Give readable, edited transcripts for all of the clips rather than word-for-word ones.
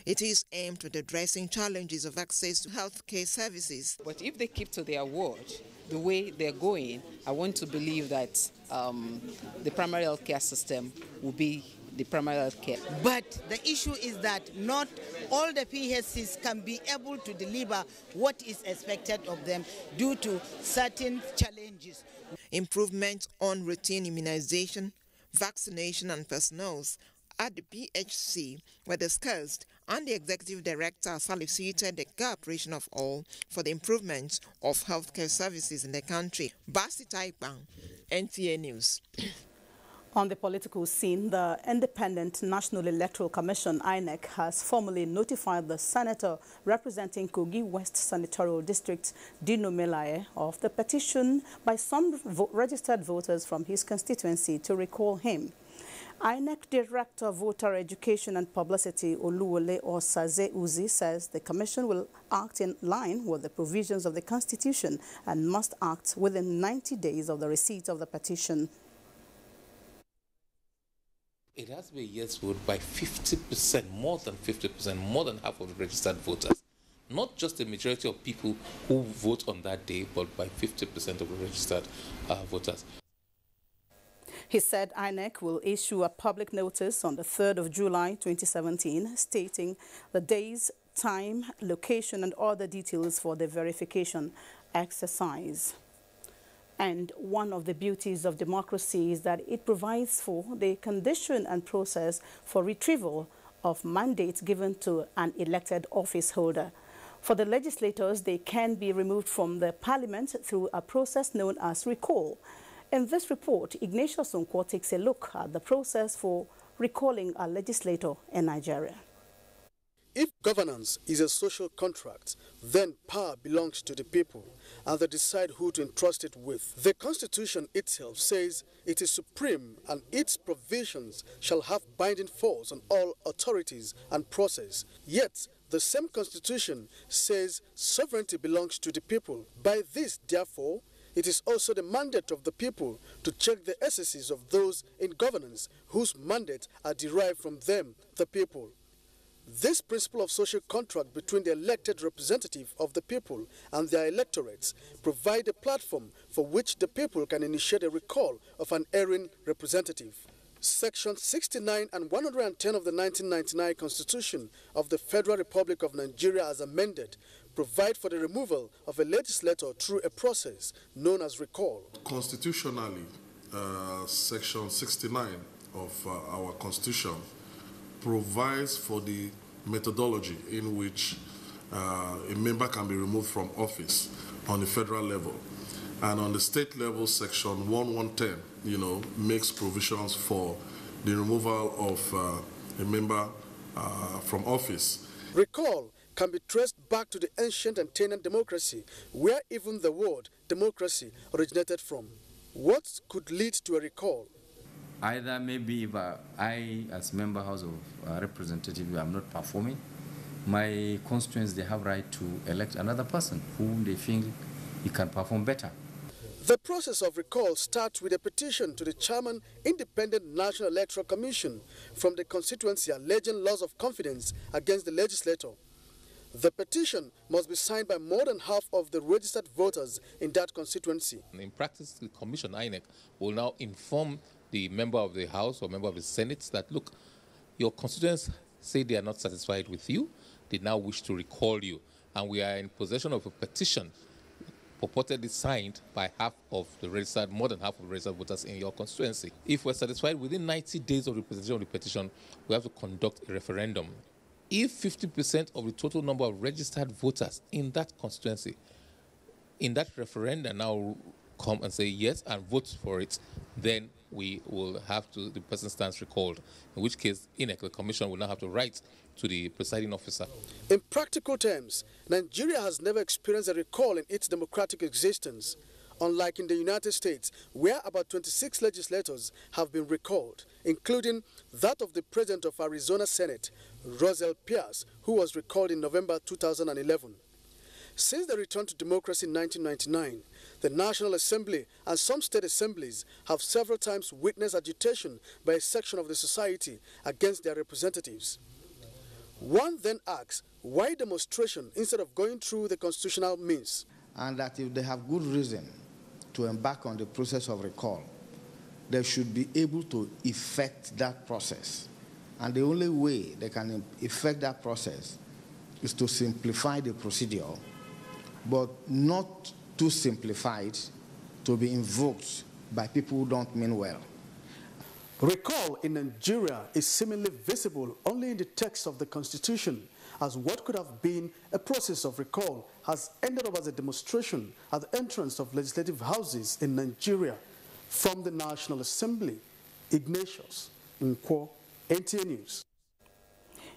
It is aimed at addressing challenges of access to healthcare services. But if they keep to their word, the way they're going, I want to believe that the primary healthcare system will be the primary healthcare. But the issue is that not all the PHCs can be able to deliver what is expected of them due to certain challenges. Improvements on routine immunization, vaccination and personnel at the PHC were discussed, and the executive director solicited the cooperation of all for the improvement of healthcare services in the country. Basi Taipang, NTA News. On the political scene, the Independent National Electoral Commission, INEC, has formally notified the senator representing Kogi West Senatorial District, Dino Melaye, of the petition by some registered voters from his constituency to recall him. INEC Director Voter Education and Publicity Oluwole Osaze Uzi says the commission will act in line with the provisions of the Constitution and must act within 90 days of the receipt of the petition. It has to be a yes vote by 50%, more than 50%, more than half of the registered voters. Not just the majority of people who vote on that day, but by 50% of the registered voters. He said INEC will issue a public notice on the 3rd of July 2017 stating the days, time, location and other details for the verification exercise. And one of the beauties of democracy is that it provides for the condition and process for retrieval of mandates given to an elected office holder. For the legislators, they can be removed from the parliament through a process known as recall. In this report, Ignatius Onkwo takes a look at the process for recalling a legislator in Nigeria. If governance is a social contract, then power belongs to the people, and they decide who to entrust it with. The Constitution itself says it is supreme, and its provisions shall have binding force on all authorities and process. Yet, the same Constitution says sovereignty belongs to the people. By this, therefore, it is also the mandate of the people to check the excesses of those in governance whose mandates are derived from them, the people. This principle of social contract between the elected representative of the people and their electorates provide a platform for which the people can initiate a recall of an erring representative. Section 69 and 110 of the 1999 Constitution of the Federal Republic of Nigeria as amended provide for the removal of a legislator through a process known as recall. Constitutionally, Section 69 of our Constitution provides for the methodology in which a member can be removed from office on the federal level. And on the state level, Section 1110, makes provisions for the removal of a member from office. Recall can be traced back to the ancient and tenant democracy, where even the word democracy originated from. What could lead to a recall? Either maybe if I, as member House of Representative, am not performing, my constituents, they have right to elect another person whom they feel he can perform better. The process of recall starts with a petition to the Chairman, Independent National Electoral Commission from the constituency alleging loss of confidence against the legislator. The petition must be signed by more than half of the registered voters in that constituency. In practice, the Commission, INEC, will now inform the member of the House or member of the Senate that, look, your constituents say they are not satisfied with you, they now wish to recall you, and we are in possession of a petition purportedly signed by more than half of the registered voters in your constituency. If we're satisfied within 90 days of the presentation of the petition, we have to conduct a referendum. If 50% of the total number of registered voters in that constituency, in that referendum now come and say yes and vote for it, then we will have to, the person stands recalled, in which case INEC, the commission, will now have to write to the presiding officer. In practical terms, Nigeria has never experienced a recall in its democratic existence, unlike in the United States, where about 26 legislators have been recalled, including that of the president of Arizona Senate, Rosel Pierce, who was recalled in November 2011. Since the return to democracy in 1999, the National Assembly and some state assemblies have several times witnessed agitation by a section of the society against their representatives. One then asks, why demonstration instead of going through the constitutional means? And that if they have good reason to embark on the process of recall, they should be able to effect that process. And the only way they can effect that process is to simplify the procedure, but not too simplified to be invoked by people who don't mean well. Recall in Nigeria is seemingly visible only in the text of the Constitution, as what could have been a process of recall has ended up as a demonstration at the entrance of legislative houses in Nigeria. From the National Assembly, Ignatius Nkwo, NTA News.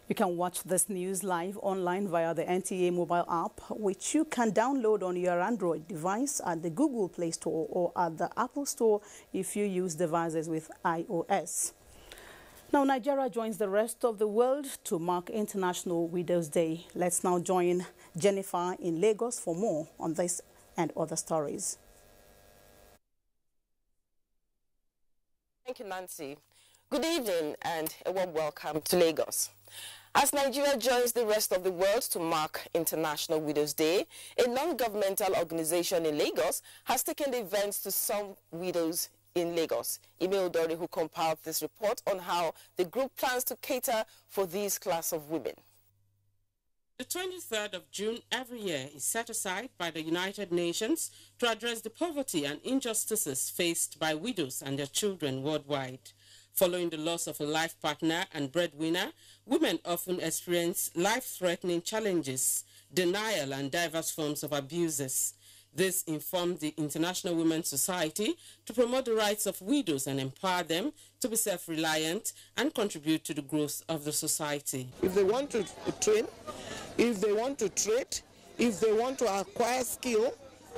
You can watch this news live online via the NTA mobile app, which you can download on your Android device at the Google Play Store or at the Apple Store if you use devices with iOS. Now, Nigeria joins the rest of the world to mark International Widows' Day. Let's now join Jennifer in Lagos for more on this and other stories. Thank you, Nancy. Good evening and a warm welcome to Lagos. As Nigeria joins the rest of the world to mark International Widows' Day, a non-governmental organization in Lagos has taken the events to some widows in Lagos. Ime Odori, who compiled this report on how the group plans to cater for these class of women. The 23rd of June every year is set aside by the United Nations to address the poverty and injustices faced by widows and their children worldwide. Following the loss of a life partner and breadwinner, women often experience life-threatening challenges, denial, and diverse forms of abuses. This informed the International Women's Society to promote the rights of widows and empower them to be self-reliant and contribute to the growth of the society. If they want to train, if they want to trade, if they want to acquire skill,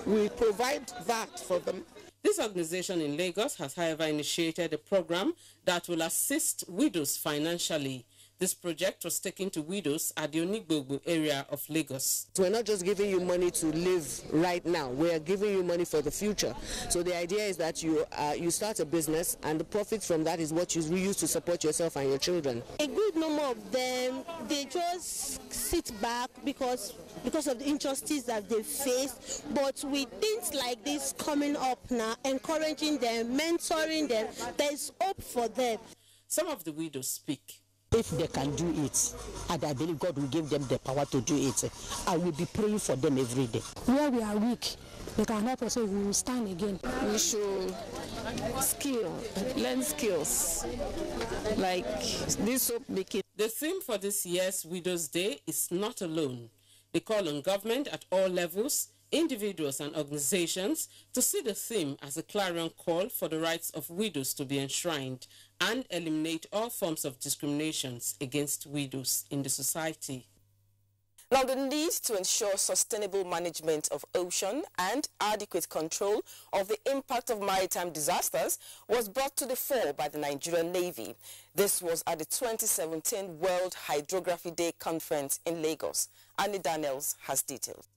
we provide that for them. This organization in Lagos has, however, initiated a program that will assist widows financially. This project was taken to widows at the Onigbogbo area of Lagos. We're not just giving you money to live right now. We're giving you money for the future. So the idea is that you start a business and the profits from that is what you use to support yourself and your children. A good number of them, they just sit back because of the injustice that they face. But with things like this coming up now, encouraging them, mentoring them, there's hope for them. Some of the widows speak. If they can do it, and I believe God will give them the power to do it, I will be praying for them every day. Where we are weak, they can help us, so we will stand again. We should learn skills like this soap making. The theme for this year's Widows' Day is not alone. They call on government at all levels, individuals and organizations to see the theme as a clarion call for the rights of widows to be enshrined and eliminate all forms of discriminations against widows in the society. Now, the need to ensure sustainable management of ocean and adequate control of the impact of maritime disasters was brought to the fore by the Nigerian Navy. This was at the 2017 World Hydrography Day Conference in Lagos. Annie Daniels has details.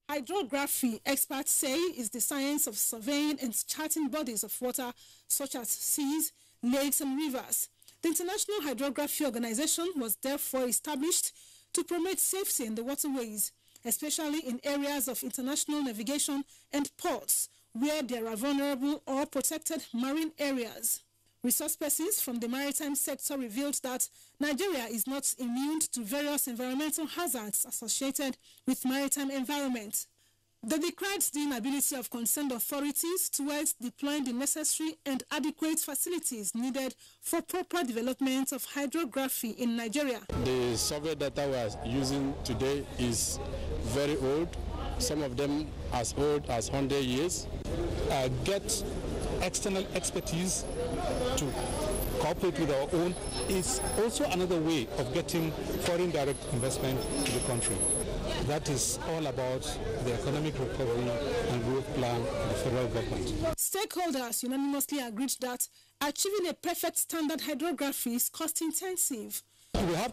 Hydrography, experts say, is the science of surveying and charting bodies of water such as seas, lakes and rivers. The International Hydrography Organization was therefore established to promote safety in the waterways, especially in areas of international navigation and ports where there are vulnerable or protected marine areas. Resource persons from the maritime sector revealed that Nigeria is not immune to various environmental hazards associated with maritime environment. They decried the inability of concerned authorities towards deploying the necessary and adequate facilities needed for proper development of hydrography in Nigeria. The survey data we are using today is very old, some of them as old as 100 years. Get external expertise to cooperate with our own is also another way of getting foreign direct investment to the country. That is all about the economic recovery and growth plan of the federal government. Stakeholders unanimously agreed that achieving a perfect standard hydrography is cost-intensive. We have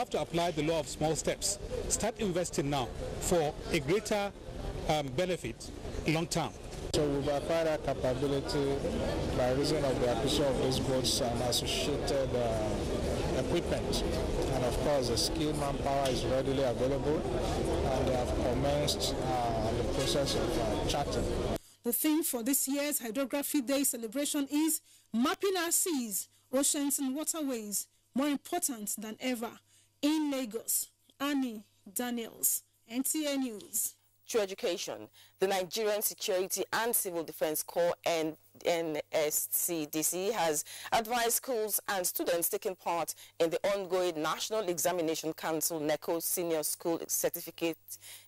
to apply the law of small steps. Start investing now for a greater benefit long term. So we've acquired our capability by reason of the acquisition of these boats and associated equipment. And of course, the skilled manpower is readily available, and they have commenced the process of charting. The theme for this year's Hydrography Day celebration is Mapping Our Seas, Oceans and Waterways, more important than ever. In Lagos, Annie Daniels, NTA News. Through education, the Nigerian Security and Civil Defense Corps NSCDC has advised schools and students taking part in the ongoing National Examination Council NECO Senior School Certificate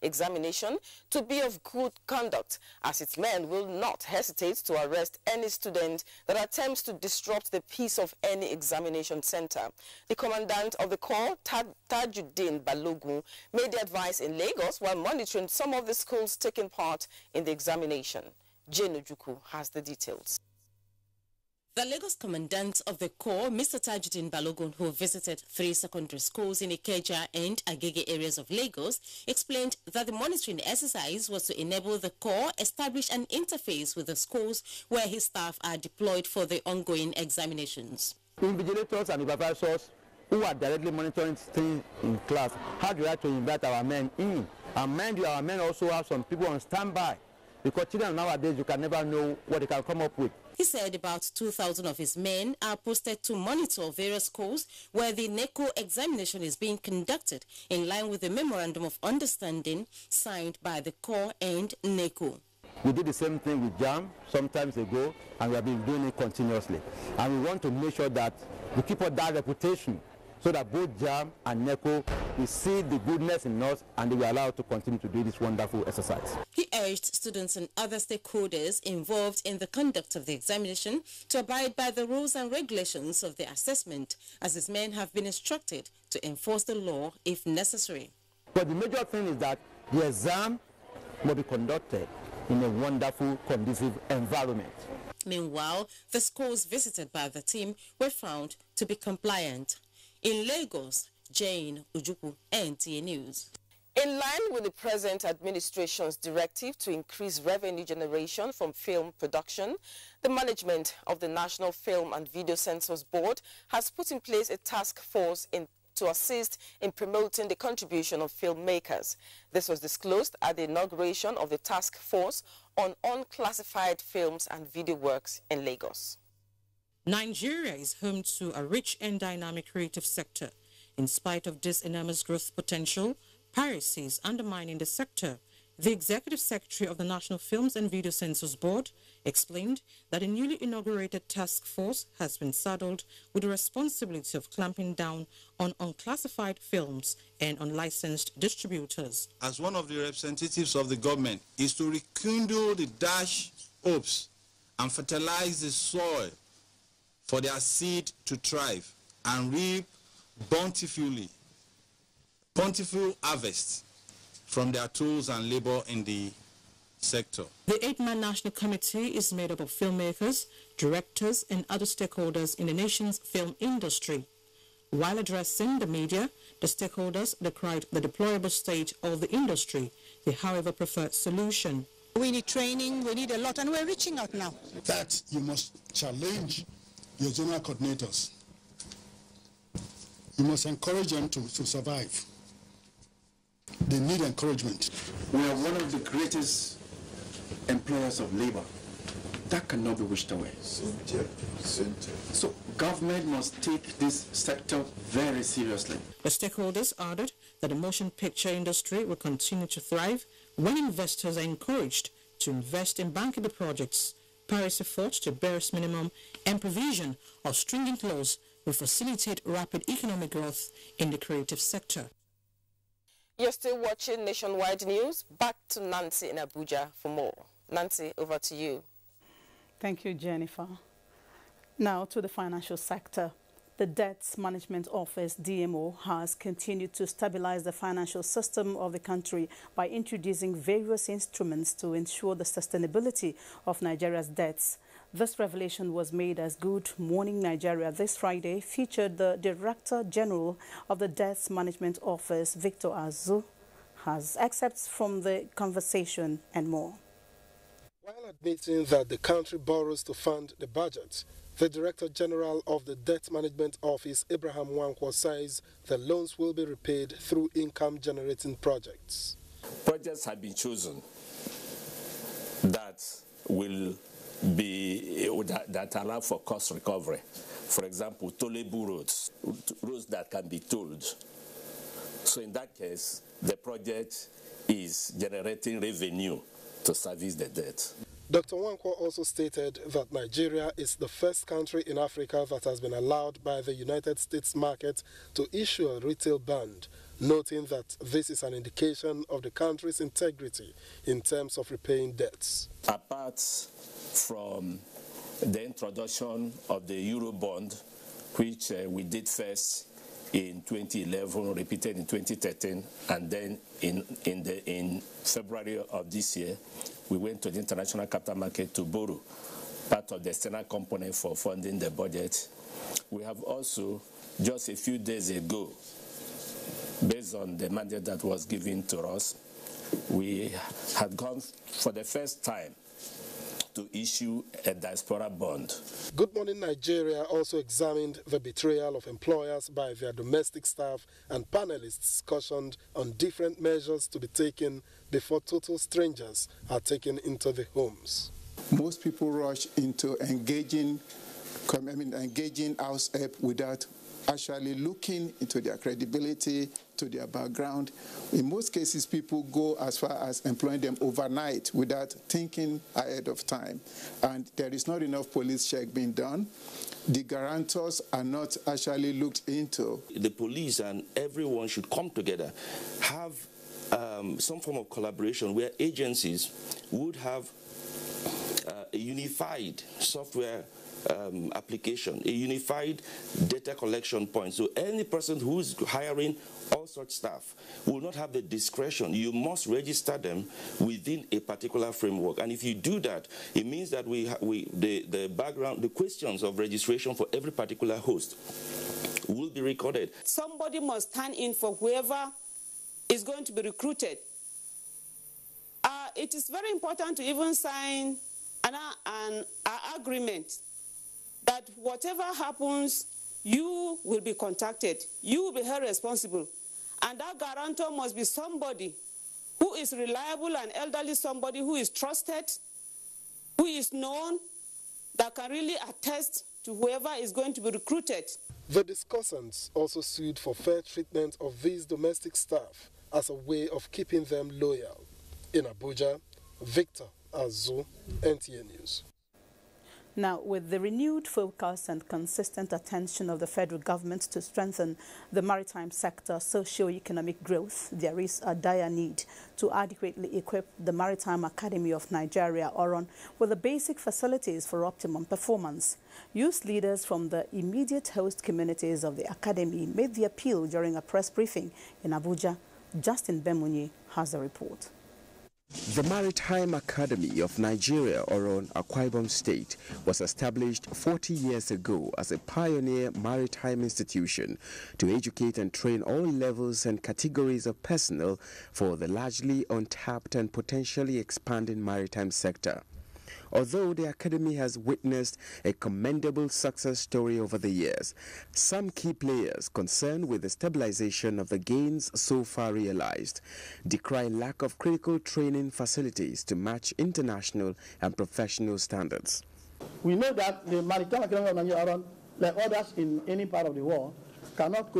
Examination to be of good conduct, as its men will not hesitate to arrest any student that attempts to disrupt the peace of any examination center. The commandant of the Corps, Tajuddin Balogun, made the advice in Lagos while monitoring some of the schools taking part in the examination. Jane Ojuku has the details. The Lagos Commandant of the Corps, Mr. Tajuddin Balogun, who visited 3 secondary schools in Ikeja and Agege areas of Lagos, explained that the monitoring exercise was to enable the Corps establish an interface with the schools where his staff are deployed for the ongoing examinations. Invigilators and supervisors who are directly monitoring things in class had the right to invite our men in. And mind you, our men also have some people on standby, because children nowadays, you can never know what they can come up with. He said about 2,000 of his men are posted to monitor various schools where the NECO examination is being conducted in line with the Memorandum of Understanding signed by the Corps and NECO. We did the same thing with JAM some times ago, and we have been doing it continuously. And we want to make sure that we keep up that reputation, so that both JAM and NECO will see the goodness in us, and they will allow us to continue to do this wonderful exercise. He urged students and other stakeholders involved in the conduct of the examination to abide by the rules and regulations of the assessment, as his men have been instructed to enforce the law if necessary. But the major thing is that the exam will be conducted in a wonderful, conducive environment. Meanwhile, the schools visited by the team were found to be compliant. In Lagos, Jane Ojuku, NTA News. In line with the present administration's directive to increase revenue generation from film production, the management of the National Film and Video Censors Board has put in place a task force to assist in promoting the contribution of filmmakers. This was disclosed at the inauguration of the task force on unclassified films and video works in Lagos. Nigeria is home to a rich and dynamic creative sector. In spite of this enormous growth potential, piracy is undermining the sector. The Executive Secretary of the National Films and Video Censors Board explained that a newly inaugurated task force has been saddled with the responsibility of clamping down on unclassified films and unlicensed distributors. As one of the representatives of the government is to rekindle the dashed hopes and fertilize the soil for their seed to thrive and reap bountiful harvest from their tools and labor in the sector. The 8-man National Committee is made up of filmmakers, directors, and other stakeholders in the nation's film industry. While addressing the media, the stakeholders decried the deplorable state of the industry. They, however, prefer solution. We need training, we need a lot, and we're reaching out now. That you must challenge your general coordinators. You must encourage them to survive. They need encouragement. We are one of the greatest employers of labor. That cannot be wished away. So government must take this sector very seriously. The stakeholders added that the motion picture industry will continue to thrive when investors are encouraged to invest in bankable projects. Paris efforts to barest minimum and provision of stringent laws will facilitate rapid economic growth in the creative sector. You're still watching Nationwide News. Back to Nancy in Abuja for more. Nancy, over to you. Thank you, Jennifer. Now to the financial sector. The Debts Management Office, DMO, has continued to stabilize the financial system of the country by introducing various instruments to ensure the sustainability of Nigeria's debts. This revelation was made as Good Morning Nigeria this Friday featured the Director General of the Debts Management Office, Victor Azu, has excerpts from the conversation and more. While admitting that the country borrows to fund the budget, The Director General of the Debt Management Office, Abraham Wankwo, says the loans will be repaid through income-generating projects. Projects have been chosen that will be that allow for cost recovery. For example, tollable roads that can be tolled. So in that case, the project is generating revenue to service the debt. Dr. Wankwo also stated that Nigeria is the first country in Africa that has been allowed by the United States market to issue a retail bond, noting that this is an indication of the country's integrity in terms of repaying debts. Apart from the introduction of the Eurobond, which we did first in 2011, repeated in 2013, and then in February of this year, we went to the international capital market to borrow part of the external component for funding the budget. We have also, just a few days ago, based on the mandate that was given to us, we had gone for the first time to issue a diaspora bond. Good Morning Nigeria also examined the betrayal of employers by their domestic staff, and panelists cautioned on different measures to be taken before total strangers are taken into the homes. Most people rush into engaging house help without actually looking into their credibility, to their background. In most cases, people go as far as employing them overnight without thinking ahead of time. And there is not enough police check being done. The guarantors are not actually looked into. The police and everyone should come together, have some form of collaboration where agencies would have a unified software application, a unified data collection point. So any person who is hiring all such staff will not have the discretion. You must register them within a particular framework. And if you do that, it means that the background, the questions of registration for every particular host will be recorded. Somebody must stand in for whoever is going to be recruited. It is very important to even sign an agreement that whatever happens, you will be contacted. You will be held responsible. And that guarantor must be somebody who is reliable and elderly, somebody who is trusted, who is known, that can really attest to whoever is going to be recruited. The discussants also sued for fair treatment of these domestic staff as a way of keeping them loyal. In Abuja, Victor Azu, NTA News. Now, with the renewed focus and consistent attention of the federal government to strengthen the maritime sector socio-economic growth, there is a dire need to adequately equip the Maritime Academy of Nigeria, ORON, with the basic facilities for optimum performance. Youth leaders from the immediate host communities of the academy made the appeal during a press briefing in Abuja. Justin Bemunyi has a report. The Maritime Academy of Nigeria, ORON, Akwa Ibom State, was established 40 years ago as a pioneer maritime institution to educate and train all levels and categories of personnel for the largely untapped and potentially expanding maritime sector. Although the academy has witnessed a commendable success story over the years, some key players concerned with the stabilization of the gains so far realized decry lack of critical training facilities to match international and professional standards. We know that the Maritime Academy of Nigeria, like others in any part of the world, cannot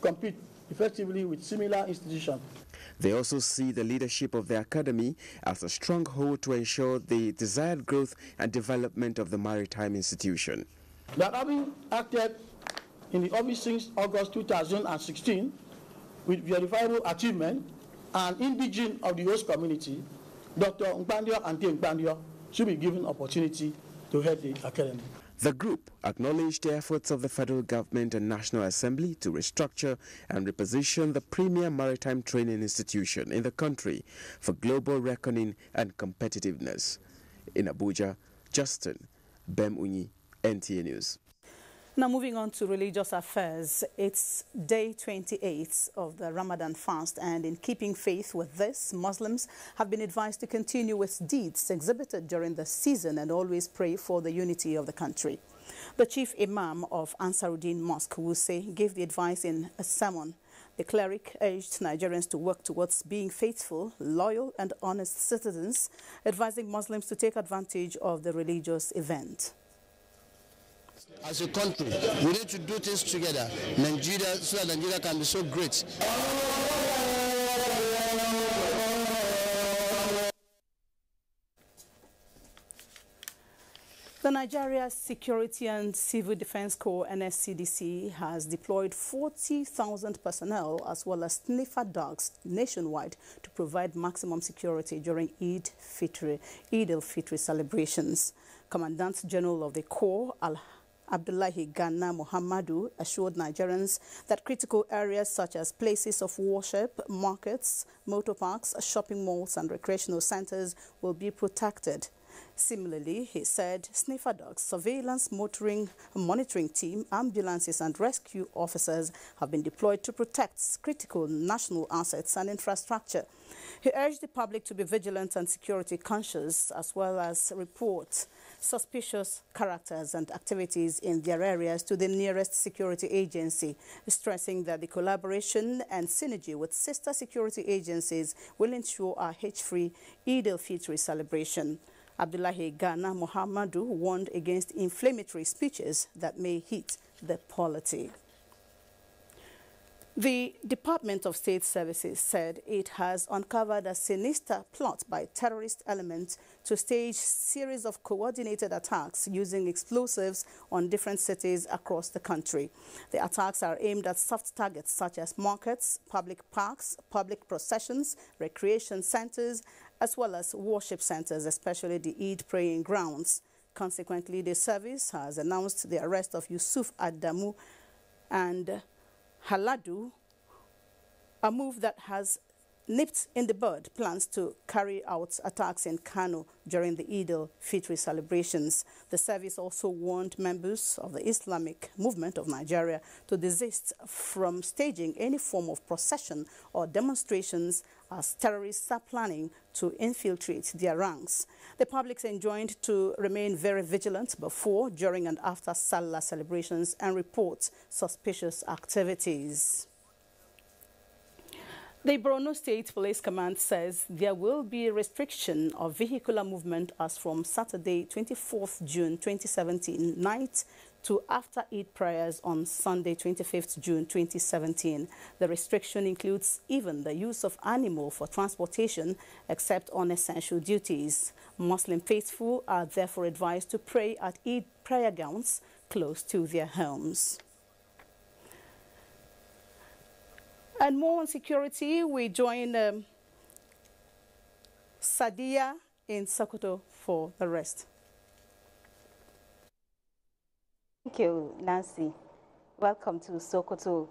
compete effectively with similar institutions. They also see the leadership of the academy as a stronghold to ensure the desired growth and development of the maritime institution. That having acted in the office since August 2016 with verifiable achievement and indigene of the host community, Dr. Nkpandio and T. Nkpandio should be given opportunity to head the academy. The group acknowledged the efforts of the federal government and National Assembly to restructure and reposition the premier maritime training institution in the country for global reckoning and competitiveness. In Abuja, Justin Bemunyi, NTA News. Now moving on to religious affairs, it's day 28 of the Ramadan fast, and in keeping faith with this, Muslims have been advised to continue with deeds exhibited during the season and always pray for the unity of the country. The chief imam of Ansaruddin Mosque, Wuse, gave the advice in a sermon. The cleric urged Nigerians to work towards being faithful, loyal and honest citizens, advising Muslims to take advantage of the religious event. As a country, we need to do things together, Nigeria, so that Nigeria can be so great. The Nigeria Security and Civil Defense Corps, NSCDC, has deployed 40,000 personnel as well as sniffer dogs nationwide to provide maximum security during Eid al-Fitr celebrations. Commandant General of the Corps, Abdullahi Ghana Muhammadu, assured Nigerians that critical areas such as places of worship, markets, motor parks, shopping malls and recreational centers will be protected. Similarly, he said sniffer dogs, surveillance, monitoring team, ambulances and rescue officers have been deployed to protect critical national assets and infrastructure. He urged the public to be vigilant and security conscious, as well as report suspicious characters and activities in their areas to the nearest security agency, stressing that the collaboration and synergy with sister security agencies will ensure a hitch-free Eid al-Fitr celebration. Abdullahi Ghana Muhammadu warned against inflammatory speeches that may hit the polity. The Department of State Services said it has uncovered a sinister plot by terrorist elements to stage series of coordinated attacks using explosives on different cities across the country. The attacks are aimed at soft targets such as markets, public parks, public processions, recreation centers, as well as worship centers, especially the Eid praying grounds. Consequently, the service has announced the arrest of Yusuf Adamu and Haladu, a move that has nipped in the bud plans to carry out attacks in Kano during the Eid al-Fitr celebrations. The service also warned members of the Islamic movement of Nigeria to desist from staging any form of procession or demonstrations, as terrorists are planning to infiltrate their ranks. The public is enjoined to remain very vigilant before, during and after Salah celebrations and report suspicious activities. The Borno State Police Command says there will be a restriction of vehicular movement as from Saturday, 24th June 2017 night to after Eid prayers on Sunday, 25th June 2017. The restriction includes even the use of animal for transportation except on essential duties. Muslim faithful are therefore advised to pray at Eid prayer grounds close to their homes. And more on security, we join Sadia in Sokoto for the rest. Thank you, Nancy. Welcome to Sokoto,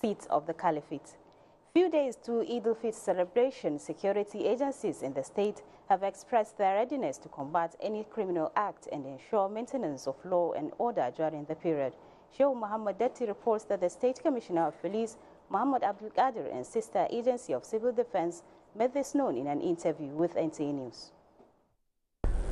seat of the Caliphate. Few days to Eid al-Fitr celebration, security agencies in the state have expressed their readiness to combat any criminal act and ensure maintenance of law and order during the period. Sheikh Muhammad Datti reports that the State Commissioner of Police, Muhammad Abdul Qadir, and sister agency of Civil Defense made this known in an interview with NTA News.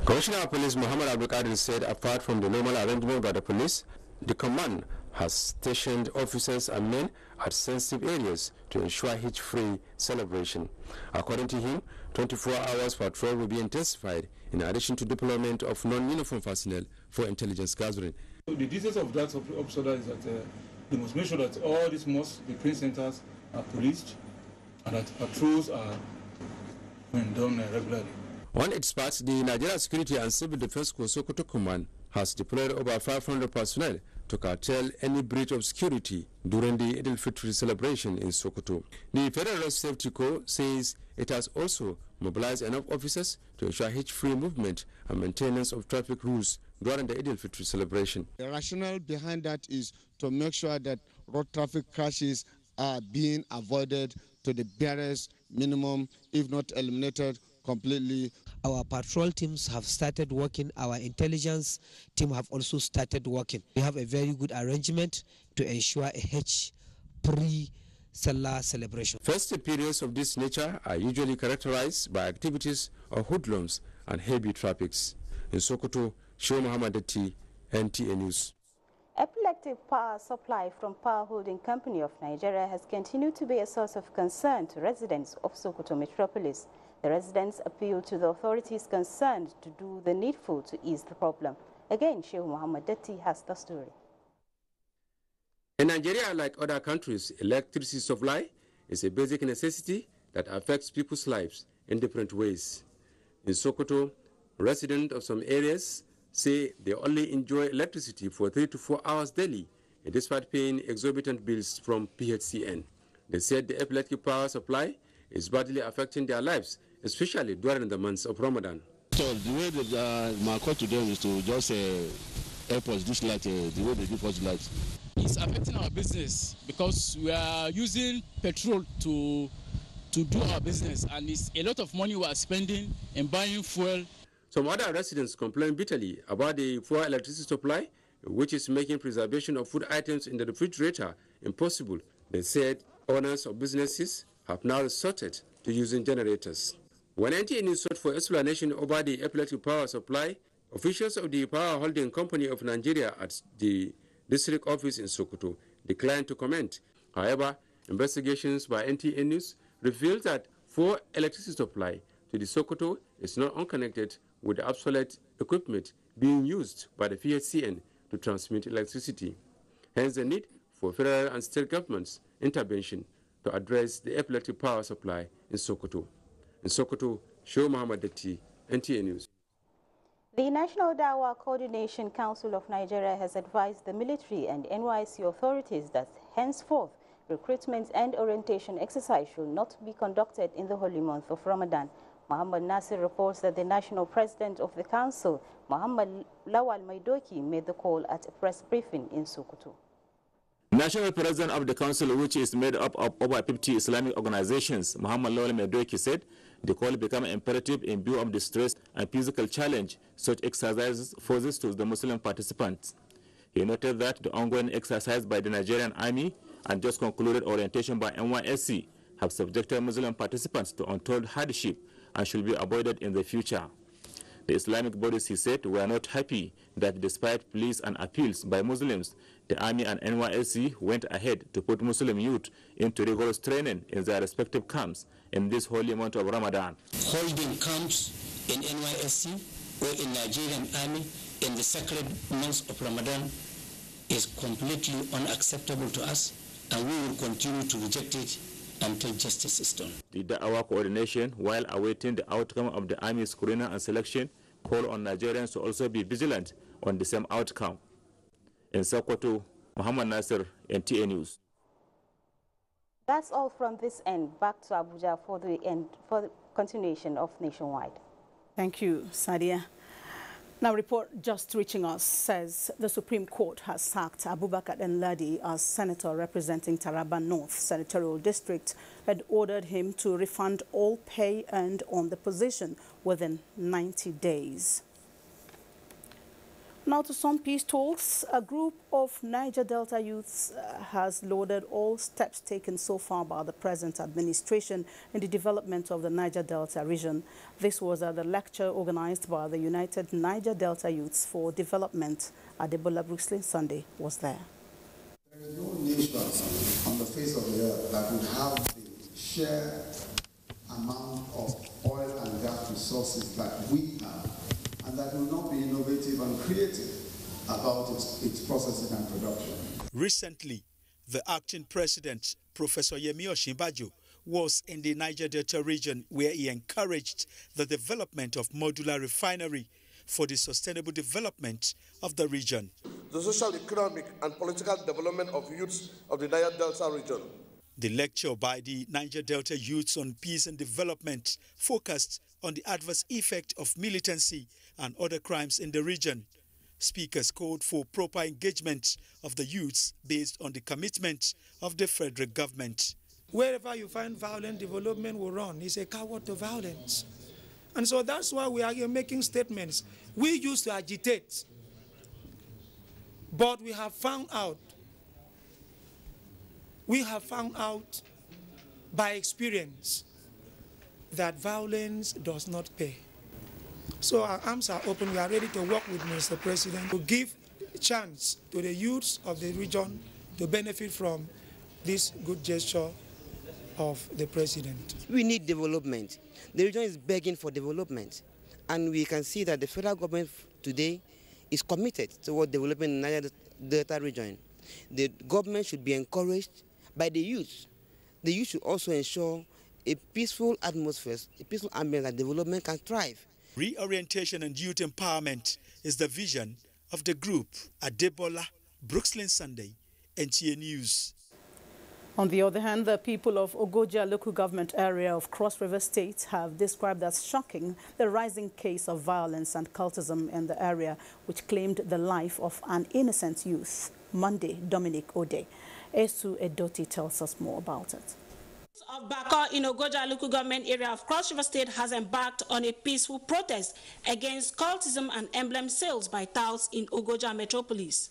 Commissioner of Police Muhammad Abdul Qadir said apart from the normal arrangement by the police, the command has stationed officers and men at sensitive areas to ensure hitch-free celebration. According to him, 24 hours patrol will be intensified in addition to deployment of non-uniform personnel for intelligence gathering. The details of that episode is that they must make sure that all these mosques, the print centers, are policed and that patrols are being done regularly. On its part, the Nigeria Security and Civil Defense Corps Sokoto Command has deployed over 500 personnel to curtail any breach of security during the Eid al-Fitr celebration in Sokoto. The Federal Road Safety Corps says it has also mobilized enough officers to ensure hitch-free movement and maintenance of traffic rules during the Eid al-Fitr celebration. The rationale behind that is to make sure that road traffic crashes are being avoided to the barest minimum, if not eliminated completely. Our patrol teams have started working. Our intelligence team have also started working. We have a very good arrangement to ensure a hitch-free Salah celebration. Festive periods of this nature are usually characterized by activities of hoodlums and heavy traffics. In Sokoto, Sheikh Muhammad Datti, NTA News. selective power supply from Power Holding Company of Nigeria has continued to be a source of concern to residents of Sokoto metropolis. The residents appeal to the authorities concerned to do the needful to ease the problem. Again, Sheikh Muhammad Datti has the story. In Nigeria, like other countries, electricity supply is a basic necessity that affects people's lives in different ways. In Sokoto, residents of some areas say they only enjoy electricity for 3 to 4 hours daily, despite paying exorbitant bills from PHCN. They said the electric power supply is badly affecting their lives, especially during the months of Ramadan. So the way that my call to them is to just help us this light, the way they give us light. It's affecting our business because we are using petrol to do our business, and it's a lot of money we are spending in buying fuel. Some other residents complain bitterly about the poor electricity supply, which is making preservation of food items in the refrigerator impossible. They said owners of businesses have now resorted to using generators. When NTA News sought for explanation over the electric power supply, officials of the Power Holding Company of Nigeria at the district office in Sokoto declined to comment. However, investigations by NTA News revealed that poor electricity supply to the Sokoto is not unconnected with the obsolete equipment being used by the PHCN to transmit electricity. Hence the need for federal and state governments' intervention to address the electric power supply in Sokoto. In Sokoto, Sheikh Muhammad Datti, NTA News. The National Dawah Coordination Council of Nigeria has advised the military and NYSC authorities that henceforth recruitment and orientation exercise should not be conducted in the holy month of Ramadan. Muhammad Nasir reports that the national president of the council, Muhammad Lawal Maidoki, made the call at a press briefing in Sokoto. National President of the Council, which is made up of over 50 Islamic organizations, Muhammad Lawal Maidoki, said the call became imperative in view of the stress and physical challenge such exercises poses to the Muslim participants. He noted that the ongoing exercise by the Nigerian Army and just concluded orientation by NYSC have subjected Muslim participants to untold hardship and should be avoided in the future. The Islamic bodies, he said, were not happy that despite pleas and appeals by Muslims, the Army and NYSC went ahead to put Muslim youth into rigorous training in their respective camps in this holy month of Ramadan. Holding camps in NYSC or in Nigerian Army in the sacred month of Ramadan is completely unacceptable to us, and we will continue to reject it until justice is done. The Da'wah coordination, while awaiting the outcome of the Army screening and selection, call on Nigerians to also be vigilant on the same outcome. In Sokoto, Muhammad Nasir, NTA News. That's all from this end. Back to Abuja for the continuation of Nationwide. Thank you, Sadia. Now, a report just reaching us says the Supreme Court has sacked Abubakar Enladi as senator representing Taraba North Senatorial District and ordered him to refund all pay earned on the position within 90 days. Now to some peace talks. A group of Niger Delta youths has lauded all steps taken so far by the present administration in the development of the Niger Delta region. This was at the lecture organized by the United Niger Delta Youths for Development. Adebola Brooksling Sunday was there. There is no nation on the face of the earth that would have the sheer amount of oil and gas resources that we have, and that will not be innovative and creative about its processing and production. Recently, the acting president, Professor Yemi Osinbajo, was in the Niger Delta region where he encouraged the development of modular refinery for the sustainable development of the region. The social, economic, and political development of youths of the Niger Delta region. The lecture by the Niger Delta Youths on Peace and Development focused on the adverse effect of militancy and other crimes in the region. Speakers called for proper engagement of the youths based on the commitment of the federal government. Wherever you find violent development will run, is a coward to violence. And so that's why we are here making statements. We used to agitate, but we have found out by experience that violence does not pay. So our arms are open. We are ready to work with Mr. President to give chance to the youths of the region to benefit from this good gesture of the president. We need development. The region is begging for development, and we can see that the federal government today is committed toward developing the Niger Delta region. The government should be encouraged by the youth. The youth should also ensure a peaceful atmosphere, a peaceful ambience that development can thrive. Reorientation and youth empowerment is the vision of the group. Adebola, Brooklyn Sunday, NTA News. On the other hand, the people of Ogoja local government area of Cross River State have described as shocking the rising case of violence and cultism in the area, which claimed the life of an innocent youth. Monday, Dominic Ode. Esu Edoti tells us more about it. Of Bako in Ogoja local government area of Cross River State has embarked on a peaceful protest against cultism and emblem sales by touts in Ogoja metropolis.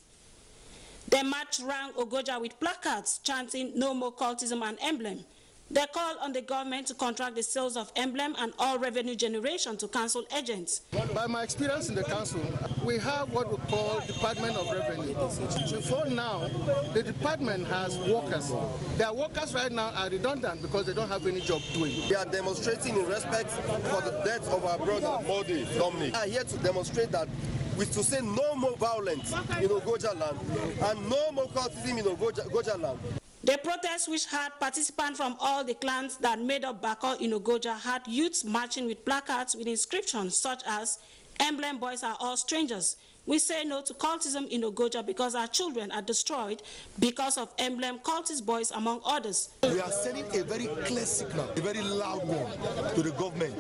They marched around Ogoja with placards chanting "No more cultism and emblem." They call on the government to contract the sales of emblem and all revenue generation to council agents. By my experience in the council, we have what we call Department of Revenue. Before now, the department has workers. Their workers right now are redundant because they don't have any job doing. We are demonstrating in respect for the death of our brother Modi Dominic. We are here to demonstrate that with to say no more violence in Ogoja land and no more cultism in Ogoja land. The protest, which had participants from all the clans that made up Bako in Ogoja, had youths marching with placards with inscriptions such as "Emblem boys are all strangers. We say no to cultism in Ogoja because our children are destroyed because of emblem cultist boys," among others. We are sending a very clear signal, a very loud one to the government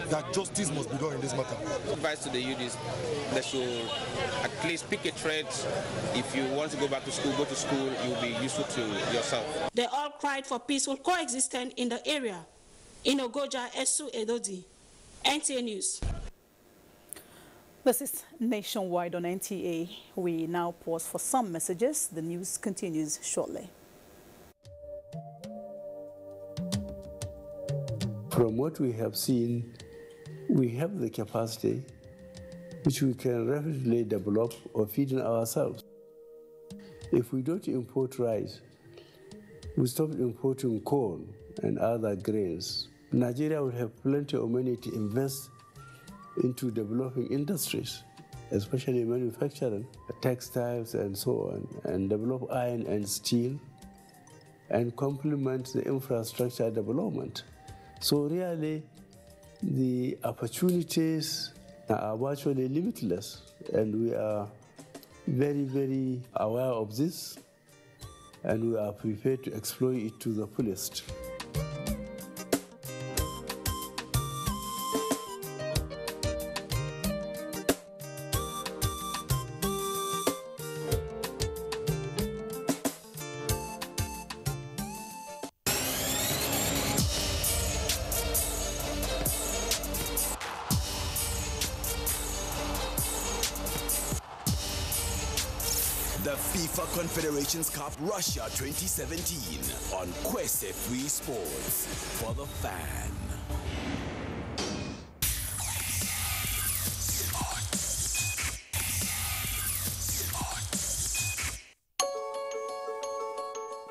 that justice must be done in this matter. Advice to the youth is they should at least pick a trade. If you want to go back to school, go to school, you'll be useful to yourself. They all cried for peaceful coexistence in the area. In Ogoja, Esu Edodi, NTA News. This is Nationwide on NTA. We now pause for some messages. The news continues shortly. From what we have seen, we have the capacity which we can rapidly develop or feed in ourselves. If we don't import rice, we stop importing corn and other grains, Nigeria will have plenty of money to invest into developing industries, especially manufacturing, textiles and so on, and develop iron and steel, and complement the infrastructure development. So really, the opportunities are virtually limitless, and we are very, very aware of this, and we are prepared to exploit it to the fullest. The FIFA Confederations Cup Russia 2017 on Kwese Free Sports for the fan.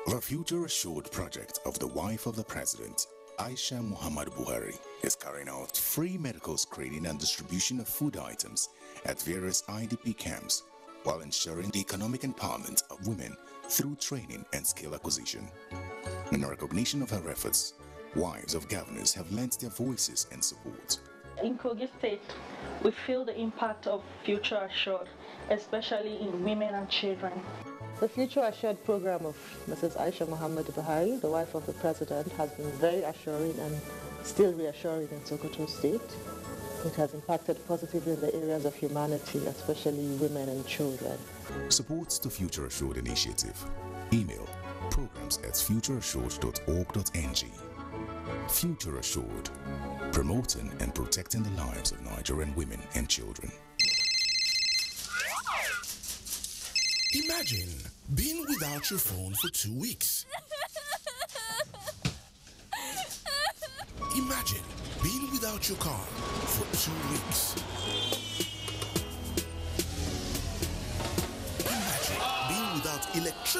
The Future Assured project of the wife of the president, Aisha Muhammad Buhari, is carrying out free medical screening and distribution of food items at various IDP camps, while ensuring the economic empowerment of women through training and skill acquisition. In recognition of her efforts, wives of governors have lent their voices and support. In Kogi State, we feel the impact of Future Assured, especially in women and children. The Future Assured program of Mrs. Aisha Muhammad Buhari, the wife of the president, has been very assuring and still reassuring in Sokoto State. It has impacted positively in the areas of humanity, especially women and children. Supports the Future Assured initiative. Email programs@futureassured.org.ng. Future Assured, promoting and protecting the lives of Nigerian women and children. Imagine being without your phone for 2 weeks. Imagine being without your car for 2 weeks.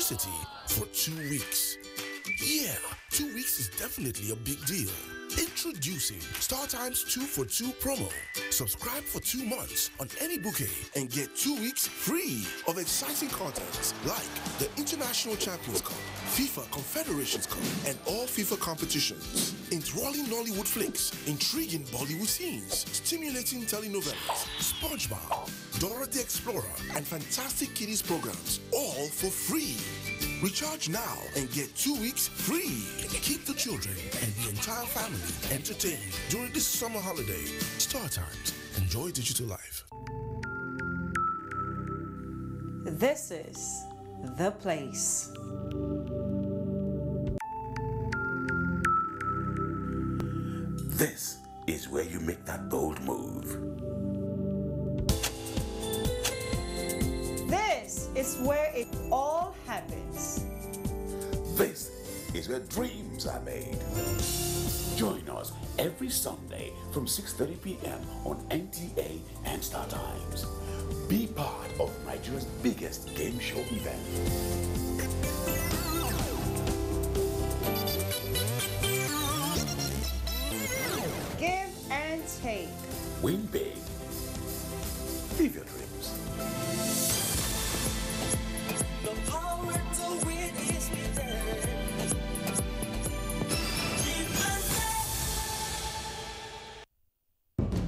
electricity for 2 weeks. Yeah, 2 weeks is definitely a big deal. Introducing StarTimes 2 for 2 promo. Subscribe for 2 months on any bouquet and get 2 weeks free of exciting contents like the International Champions Cup, FIFA Confederations Cup, and all FIFA competitions. Enthralling Nollywood flicks, intriguing Bollywood scenes, stimulating telenovelas, SpongeBob, Dora the Explorer, and fantastic kiddies programs, all for free. Recharge now and get 2 weeks free. Keep the children and the entire family entertained during this summer holiday. StarTimes. Enjoy digital life. This is The Place. This is where you make that bold move. This is where it all happens. This is where dreams are made. Join us every Sunday from 6:30 p.m. on NTA and StarTimes. Be part of Nigeria's biggest game show event. Give and take. Win big. Live your dreams. The power to win is within.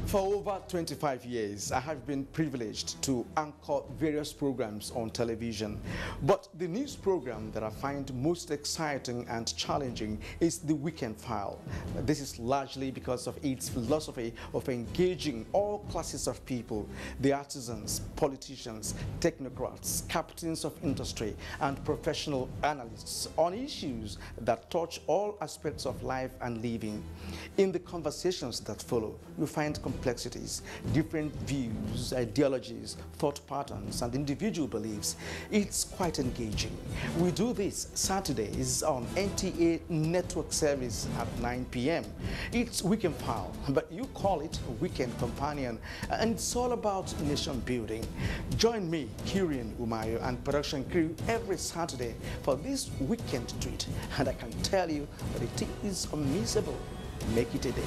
For over 25 years, I have been privileged to anchor various programs on television. But the news program that I find most exciting and challenging is The Weekend File. This is largely because of its philosophy of engaging all classes of people, the artisans, politicians, technocrats, captains of industry, and professional analysts on issues that touch all aspects of life and living. In the conversations that follow, you find complexities, different views, ideologies, thought patterns, and individual beliefs. It's quite engaging. We do this Saturdays on NTA Network Service at 9 p.m. It's Weekend File, but you call it Weekend Companion, and it's all about nation building. Join me, Kirian Umayo, and production crew every Saturday for this weekend treat, and I can tell you that it is unmissable. Make it a day.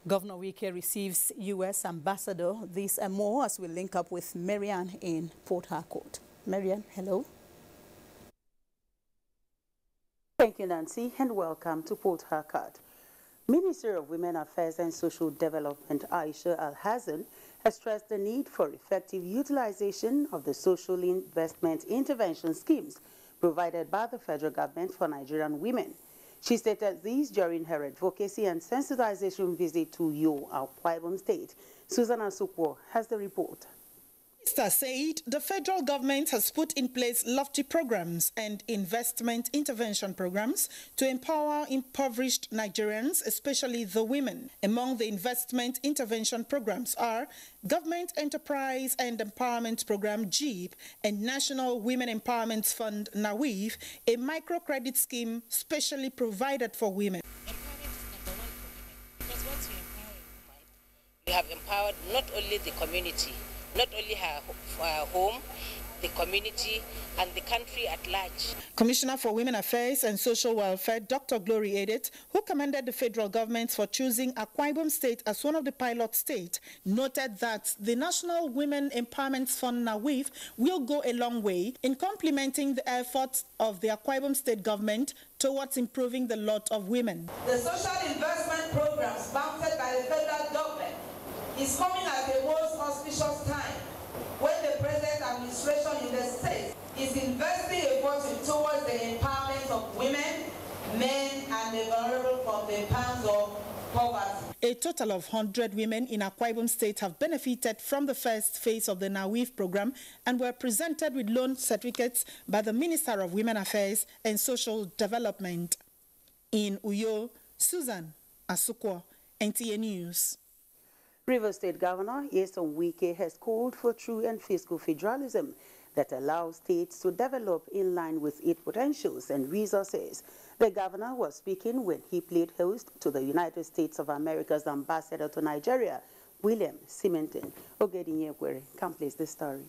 Governor Wike receives U.S. Ambassador. This and more as we link up with Marianne in Port Harcourt. Marianne, hello. Thank you, Nancy, and welcome to Port Harcourt. Minister of Women Affairs and Social Development Aisha Al-Hassan has stressed the need for effective utilization of the social investment intervention schemes provided by the federal government for Nigerian women. She stated this during her advocacy and sensitization visit to Akwa Ibom State. Susan Asukwo has the report. Minister said the federal government has put in place lofty programs and investment intervention programs to empower impoverished Nigerians, especially the women. Among the investment intervention programs are Government Enterprise and Empowerment Program GEEP and National Women Empowerment Fund NAWIF, a microcredit scheme specially provided for women. Because once you empower a woman, you have empowered not only the community, not only her home, the community, and the country at large. Commissioner for Women Affairs and Social Welfare, Dr. Glory Edet, who commended the federal government for choosing Akwa Ibom State as one of the pilot states, noted that the National Women Empowerment Fund NAWIF will go a long way in complementing the efforts of the Akwa Ibom State government towards improving the lot of women. The social investment programs mounted by the federal government is coming at the most auspicious time when the present administration in the state is investing a fortune towards the empowerment of women, men, and the vulnerable from the pangs of poverty. A total of 100 women in Akwa Ibom State have benefited from the first phase of the NAWIF program and were presented with loan certificates by the Minister of Women Affairs and Social Development. In Uyo, Susan Asukwo, NTA News. Rivers State Governor Nyesom Wike has called for true and fiscal federalism that allows states to develop in line with its potentials and resources. The governor was speaking when he played host to the United States of America's ambassador to Nigeria, William Simonton. Ogedinyekwere completes the story.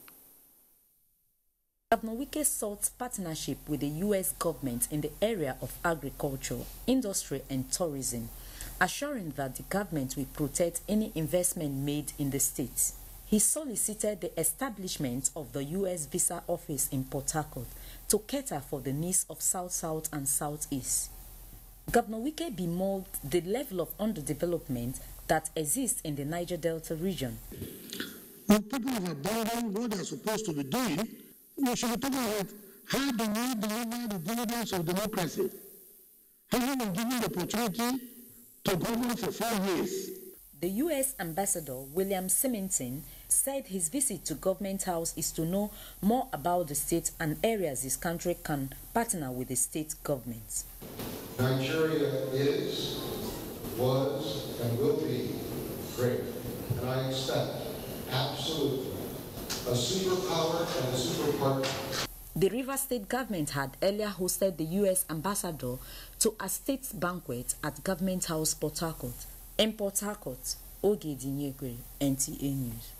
Governor Wike sought partnership with the U.S. government in the area of agriculture, industry and tourism, assuring that the government will protect any investment made in the state. He solicited the establishment of the U.S. Visa Office in Port Harcourt to cater for the needs of South-South and South-East. Governor Wike bemoaned the level of underdevelopment that exists in the Niger Delta region. When people have abandoned what they're supposed to be doing, we should be talking about how do we deliver the dividends of democracy. Having been given the opportunity to govern for 4 years. The U.S. Ambassador William Simonton said his visit to Government House is to know more about the state and areas his country can partner with the state governments. Nigeria is, was, and will be great, and I expect absolutely a superpower and a super partner. The Rivers State government had earlier hosted the U.S. ambassador to a state banquet at Government House, Port Harcourt. In Port Harcourt, Ogedinyekwere, NTA News.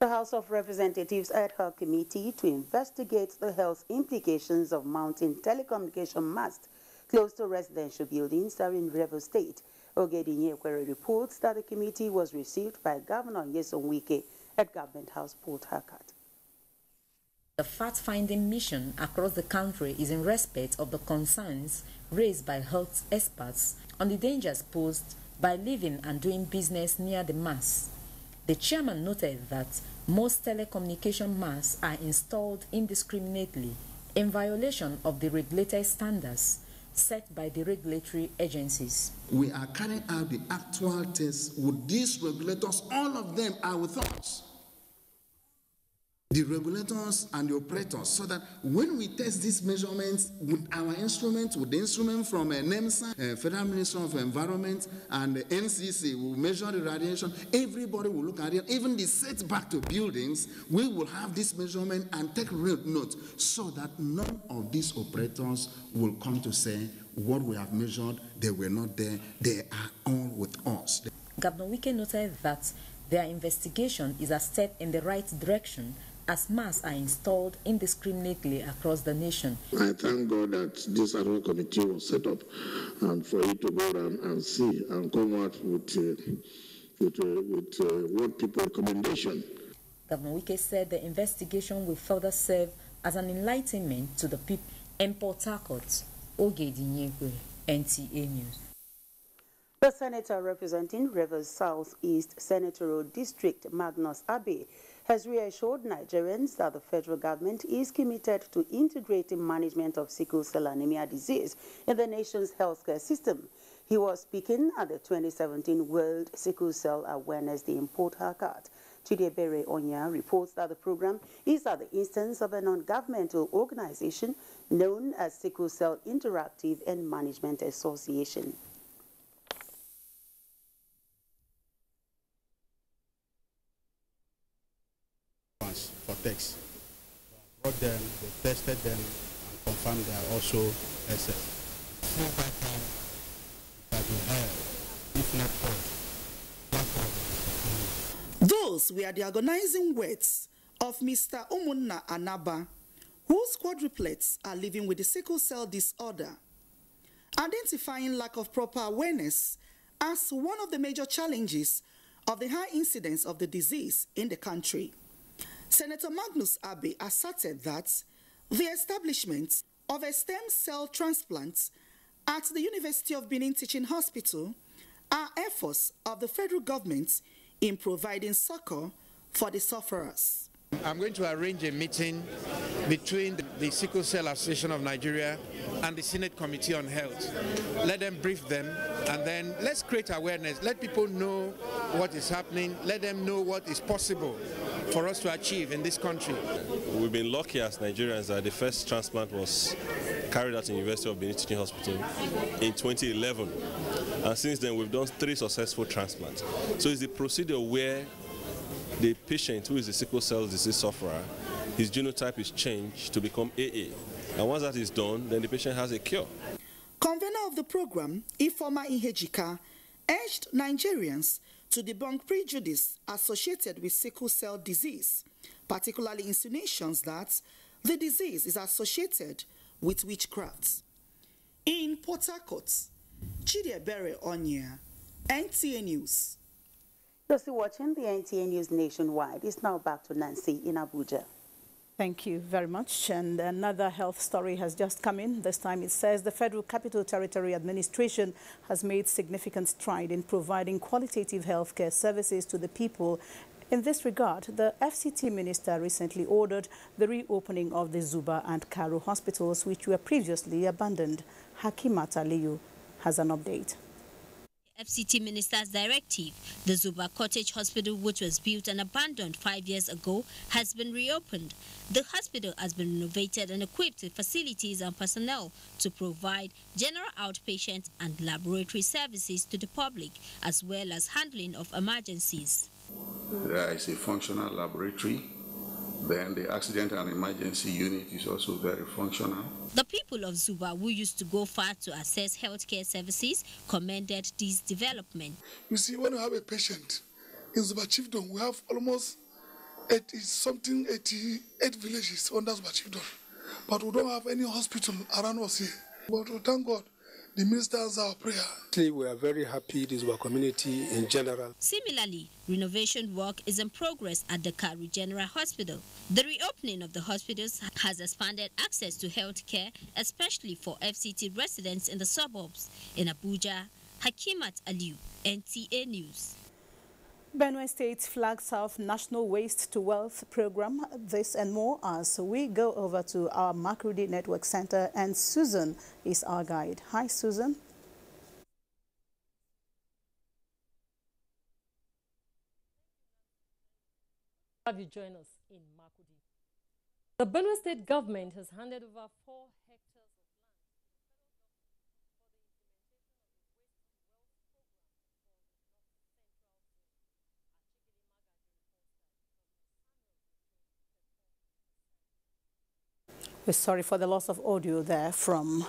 The House of Representatives ad hoc committee to investigate the health implications of mounting telecommunication masts close to residential buildings are in Rivers State. Ogedinyekwere reports that the committee was received by Governor Nyesom Wike at Government House, Port Harcourt. The fact-finding mission across the country is in respect of the concerns raised by health experts on the dangers posed by living and doing business near the masts. The chairman noted that most telecommunication masts are installed indiscriminately in violation of the regulated standards set by the regulatory agencies. We are carrying out the actual tests with these regulators. All of them are with us. The regulators and the operators, so that when we test these measurements with our instruments, with the instrument from NEMSA, Federal Ministry of Environment, and the NCC, will measure the radiation. Everybody will look at it. Even the setback to buildings, we will have this measurement and take real note, so that none of these operators will come to say what we have measured, they were not there. They are all with us. Governor Wike noted that their investigation is a step in the right direction, as masts are installed indiscriminately across the nation. I thank God that this ad hoc committee was set up, and for it to go around and see and come out with what people recommendation. Governor Wike said the investigation will further serve as an enlightenment to the people. In Port Harcourt, Ogedinyekwere, NTA News. The senator representing Rivers South-East Senatorial District, Magnus Abe, has reassured Nigerians that the federal government is committed to integrating management of sickle cell anemia disease in the nation's healthcare system. He was speaking at the 2017 World Sickle Cell Awareness Day in Port Harcourt. Chidebere Onya reports that the program is at the instance of a non-governmental organization known as Sickle Cell Interactive and Management Association. For text. I brought them, they tested them, and confirmed they are also SS. Since that time, it has been higher, if not more. Those were the organizing words of Mr. Umunna Anaba, whose quadruplets are living with the sickle cell disorder, identifying lack of proper awareness as one of the major challenges of the high incidence of the disease in the country. Senator Magnus Abe asserted that the establishment of a stem cell transplant at the University of Benin Teaching Hospital are efforts of the federal government in providing succor for the sufferers. I'm going to arrange a meeting between the Sickle Cell Association of Nigeria and the Senate Committee on Health. Let them brief them, and then let's create awareness. Let people know what is happening. Let them know what is possible for us to achieve in this country. We've been lucky as Nigerians that the first transplant was carried out in the University of Benin Teaching Hospital in 2011. And since then, we've done 3 successful transplants. So it's a procedure where the patient who is a sickle cell disease sufferer, his genotype is changed to become AA. And once that is done, then the patient has a cure. Convener of the program, Ifeoma Ihejika, urged Nigerians to debunk prejudice associated with sickle cell disease, particularly insinuations that the disease is associated with witchcraft. In Port Harcourt, Chidiebere Onya, NTA News. You're still watching the NTA News Nationwide. It's now back to Nancy in Abuja. Thank you very much. And another health story has just come in. This time it says the Federal Capital Territory Administration has made significant stride in providing qualitative healthcare services to the people. In this regard, the FCT minister recently ordered the reopening of the Zuba and Karo hospitals, which were previously abandoned. Hakimat Aliyu has an update. FCT Minister's directive, the Zuba Cottage Hospital, which was built and abandoned 5 years ago, has been reopened. The hospital has been renovated and equipped with facilities and personnel to provide general outpatient and laboratory services to the public, as well as handling of emergencies. There is a functional laboratory. Then the accident and emergency unit is also very functional. The people of Zuba, who used to go far to access healthcare services, commended this development. You see, when you have a patient in Zuba Chiefdom, we have almost 88 villages under Zuba Chiefdom, but we don't have any hospital around us here. But we thank God, the minister answers our prayer. We are very happy, this is our community in general. Similarly, renovation work is in progress at the Karu General Hospital. The reopening of the hospitals has expanded access to health care, especially for FCT residents in the suburbs. In Abuja, Hakimat Aliyu, NTA News. Benue State flags off National Waste to Wealth program. This and more as we go over to our Makurdi Network Center, and Susan is our guide. Hi, Susan. Have you join us in Makurdi? The Benue State government has handed over 4 hectares of We're sorry for the loss of audio there from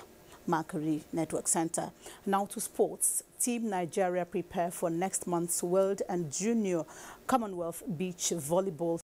Makurdi Network Center. Now to sports. Team Nigeria prepare for next month's World and Junior Commonwealth Beach Volleyball